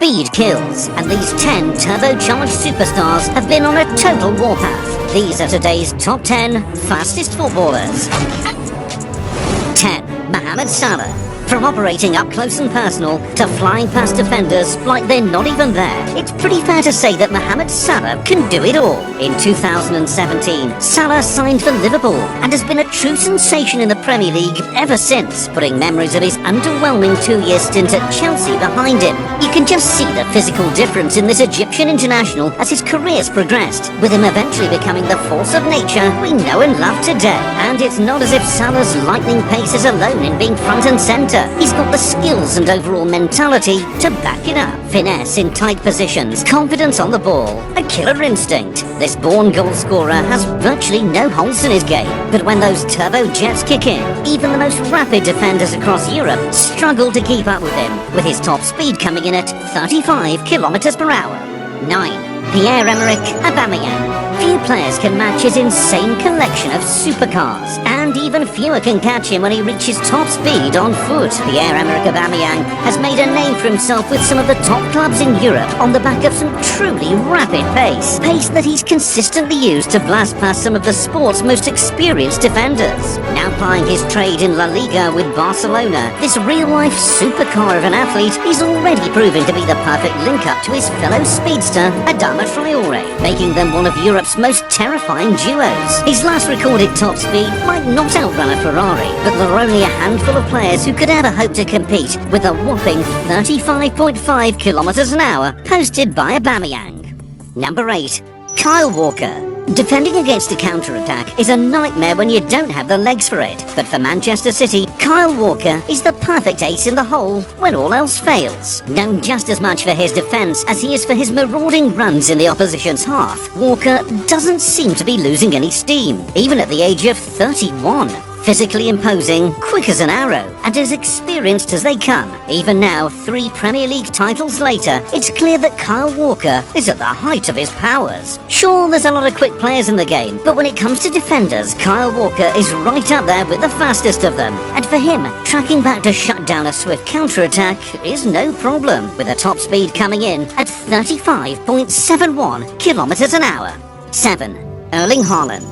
Speed kills, and these 10 turbocharged superstars have been on a total warpath. These are today's top 10 fastest footballers. 10. Mohamed Salah. From operating up close and personal to flying past defenders like they're not even there, it's pretty fair to say that Mohamed Salah can do it all. In 2017, Salah signed for Liverpool and has been a true sensation in the Premier League ever since, putting memories of his underwhelming 2-year stint at Chelsea behind him. You can just see the physical difference in this Egyptian international as his career's progressed, with him eventually becoming the force of nature we know and love today. And it's not as if Salah's lightning pace is alone in being front and centre. He's got the skills and overall mentality to back it up. Finesse in tight positions, confidence on the ball, a killer instinct. This born goal scorer has virtually no holes in his game. But when those turbo jets kick in, even the most rapid defenders across Europe struggle to keep up with him, with his top speed coming in at 35 kilometers per hour. 9. Pierre-Emerick Aubameyang. Few players can match his insane collection of supercars, and even fewer can catch him when he reaches top speed on foot. Pierre-Emerick Aubameyang has made a name for himself with some of the top clubs in Europe on the back of some truly rapid pace. Pace that he's consistently used to blast past some of the sport's most experienced defenders. Now plying his trade in La Liga with Barcelona, this real-life supercar of an athlete is already proving to be the perfect link-up to his fellow speedster, Adama Traore, making them one of Europe's most terrifying duos. His last recorded top speed might not outrun a Ferrari, but there are only a handful of players who could ever hope to compete with a whopping 35.5 kilometers an hour posted by Aubameyang. Number 8. Kyle Walker. Defending against a counter-attack is a nightmare when you don't have the legs for it. But for Manchester City, Kyle Walker is the perfect ace in the hole when all else fails. Known just as much for his defence as he is for his marauding runs in the opposition's half, Walker doesn't seem to be losing any steam, even at the age of 31. Physically imposing, quick as an arrow, and as experienced as they come. Even now, 3 Premier League titles later, it's clear that Kyle Walker is at the height of his powers. Sure, there's a lot of quick players in the game, but when it comes to defenders, Kyle Walker is right up there with the fastest of them. And for him, tracking back to shut down a swift counter-attack is no problem, with a top speed coming in at 35.71 kilometers an hour. 7. Erling Haaland.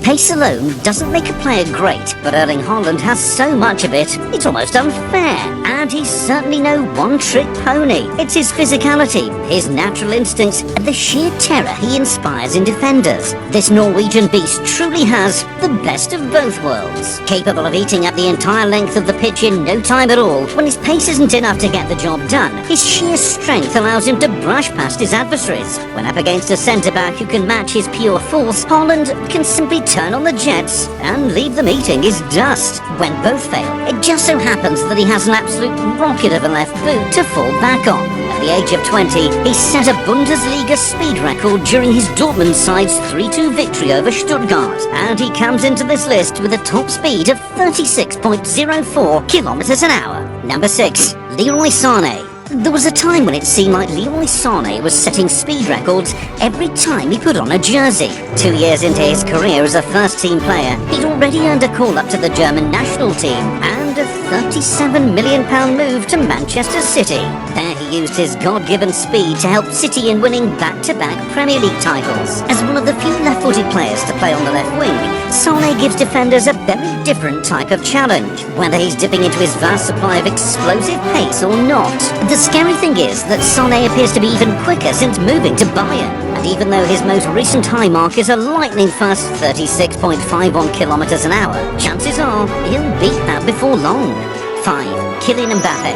Pace alone doesn't make a player great, but Erling Haaland has so much of it, it's almost unfair. And he's certainly no one-trick pony. It's his physicality, his natural instincts, and the sheer terror he inspires in defenders. This Norwegian beast truly has the best of both worlds. Capable of eating up the entire length of the pitch in no time at all, when his pace isn't enough to get the job done, his sheer strength allows him to brush past his adversaries. When up against a centre-back who can match his pure force, Haaland can simply turn on the jets and leave them eating his dust. When both fail, it just so happens that he has an absolute rocket of a left boot to fall back on. At the age of 20, he set a Bundesliga speed record during his Dortmund side's 3-2 victory over Stuttgart, and he comes into this list with a top speed of 36.04 kilometers an hour. Number 6. Leroy Sané. There was a time when it seemed like Leroy Sané was setting speed records every time he put on a jersey. 2 years into his career as a first-team player, he'd already earned a call-up to the German national team and a £37 million move to Manchester City. There he used his God-given speed to help City in winning back-to-back Premier League titles. As one of the few left-footed players to play on the left wing, Sané gives defenders a very different type of challenge, whether he's dipping into his vast supply of explosive pace or not. The scary thing is that Sané appears to be even quicker since moving to Bayern, and even though his most recent high mark is a lightning-fast 36.51 kilometers an hour, chances are he'll beat that before long. 5. Kylian Mbappe.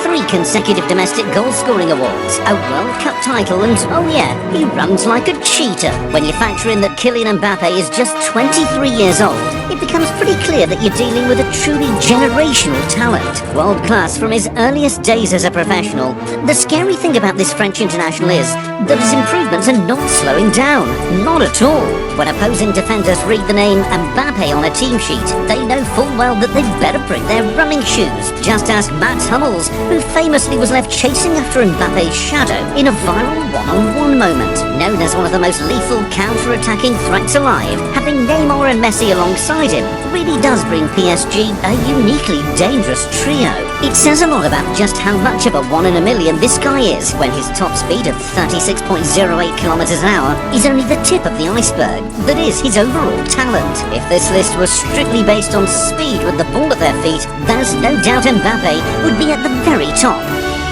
3 consecutive domestic goal-scoring awards, a World Cup title, and oh yeah, he runs like a cheetah. When you factor in that Kylian Mbappe is just 23 years old, it becomes pretty clear that you're dealing with a truly generational talent. World-class from his earliest days as a professional. The scary thing about this French international is that his improvements are not slowing down. Not at all. When opposing defenders read the name Mbappe on a team sheet, they know full well that they'd better bring their running shoes. Just ask Mats Hummels, who famously was left chasing after Mbappe's shadow in a viral one-on-one moment. Known as one of the most lethal counter-attacking threats alive, having Neymar and Messi alongside him really does bring PSG a uniquely dangerous trio. It says a lot about just how much of a 1 in a million this guy is when his top speed of 36.08 kilometers an hour is only the tip of the iceberg that is his overall talent. If this list was strictly based on speed with the ball at their feet, there's no doubt Mbappe would be at the very top.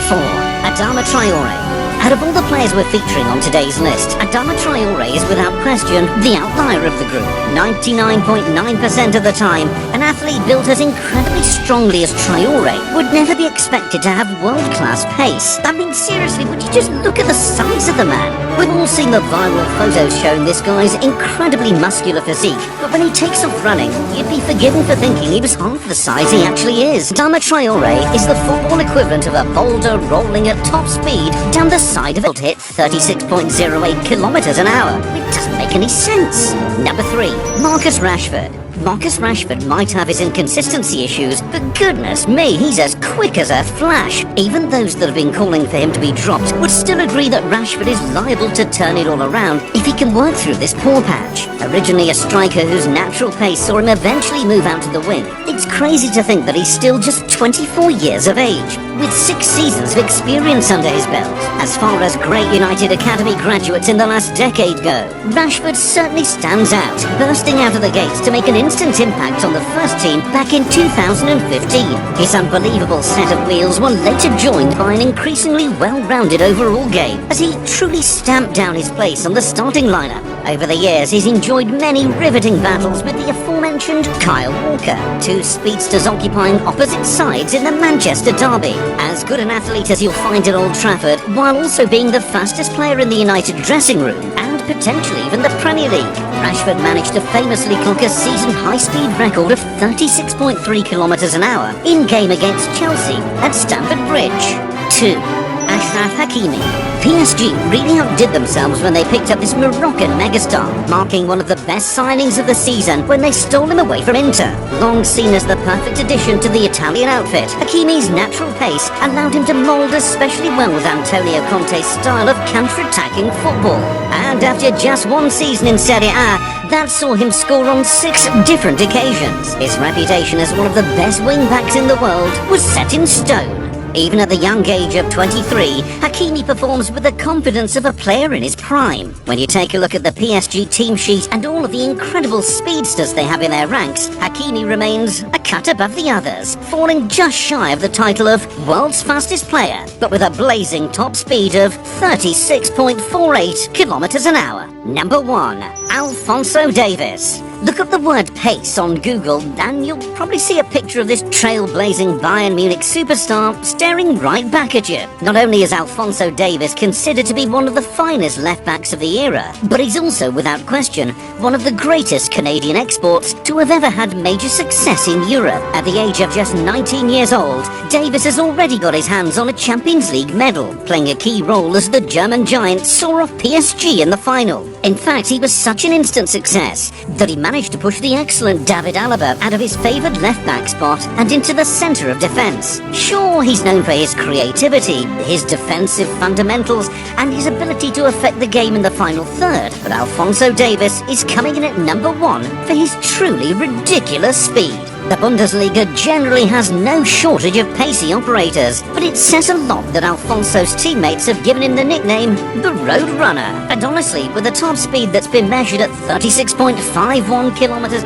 4. Adama Traore. Out of all the players we're featuring on today's list, Adama Traore is without question the outlier of the group. 99.9% of the time, an athlete built as incredibly strongly as Traore would never be expected to have world-class pace. I mean, seriously, would you just look at the size of the man? We've all seen the viral photos showing this guy's incredibly muscular physique, but when he takes off running, you'd be forgiven for thinking he was half the size he actually is. Adama Traore is the football equivalent of a boulder rolling at top speed down the side of it hit 36.08 kilometers an hour. It doesn't make any sense. Number 3. Marcus Rashford. Marcus Rashford might have his inconsistency issues, but goodness me, he's as quick as a flash. Even those that have been calling for him to be dropped would still agree that Rashford is liable to turn it all around if he can work through this poor patch. Originally a striker whose natural pace saw him eventually move out to the wing, it's crazy to think that he's still just 24 years of age, with 6 seasons of experience under his belt. As far as great United Academy graduates in the last decade go, Rashford certainly stands out, bursting out of the gates to make an instant impact on the first team back in 2015. His unbelievable set of wheels were later joined by an increasingly well-rounded overall game, as he truly stamped down his place on the starting lineup. Over the years, he's enjoyed many riveting battles with the aforementioned Kyle Walker, 2 speedsters occupying opposite sides in the Manchester derby. As good an athlete as you'll find at Old Trafford, while also being the fastest player in the United dressing room, and potentially even the Premier League. Rashford managed to famously clock a season high-speed record of 36.3 kilometers an hour in-game against Chelsea at Stamford Bridge. 2. Achraf Hakimi. PSG really outdid themselves when they picked up this Moroccan megastar, marking one of the best signings of the season when they stole him away from Inter. Long seen as the perfect addition to the Italian outfit, Hakimi's natural pace allowed him to mould especially well with Antonio Conte's style of counter-attacking football. And after just 1 season in Serie A, that saw him score on 6 different occasions. His reputation as one of the best wing-backs in the world was set in stone. Even at the young age of 23, Hakimi performs with the confidence of a player in his prime. When you take a look at the PSG team sheet and all of the incredible speedsters they have in their ranks, Hakimi remains a cut above the others, falling just shy of the title of world's fastest player, but with a blazing top speed of 36.48 kilometers an hour. Number 1. Alphonso Davies. Look up the word pace on Google and you'll probably see a picture of this trailblazing Bayern Munich superstar staring right back at you. Not only is Alphonso Davies considered to be one of the finest left-backs of the era, but he's also, without question, one of the greatest Canadian exports to have ever had major success in Europe. At the age of just 19 years old, Davies has already got his hands on a Champions League medal, playing a key role as the German giant saw off PSG in the final. In fact, he was such an instant success that he managed to push the excellent David Alaba out of his favoured left-back spot and into the centre of defence. Sure, he's known for his creativity, his defensive fundamentals, and his ability to affect the game in the final third, but Alphonso Davies is coming in at number 1 for his truly ridiculous speed. The Bundesliga generally has no shortage of pacey operators, but it says a lot that Alfonso's teammates have given him the nickname the Road Runner. And honestly, with a top speed that's been measured at 36.51 kilometers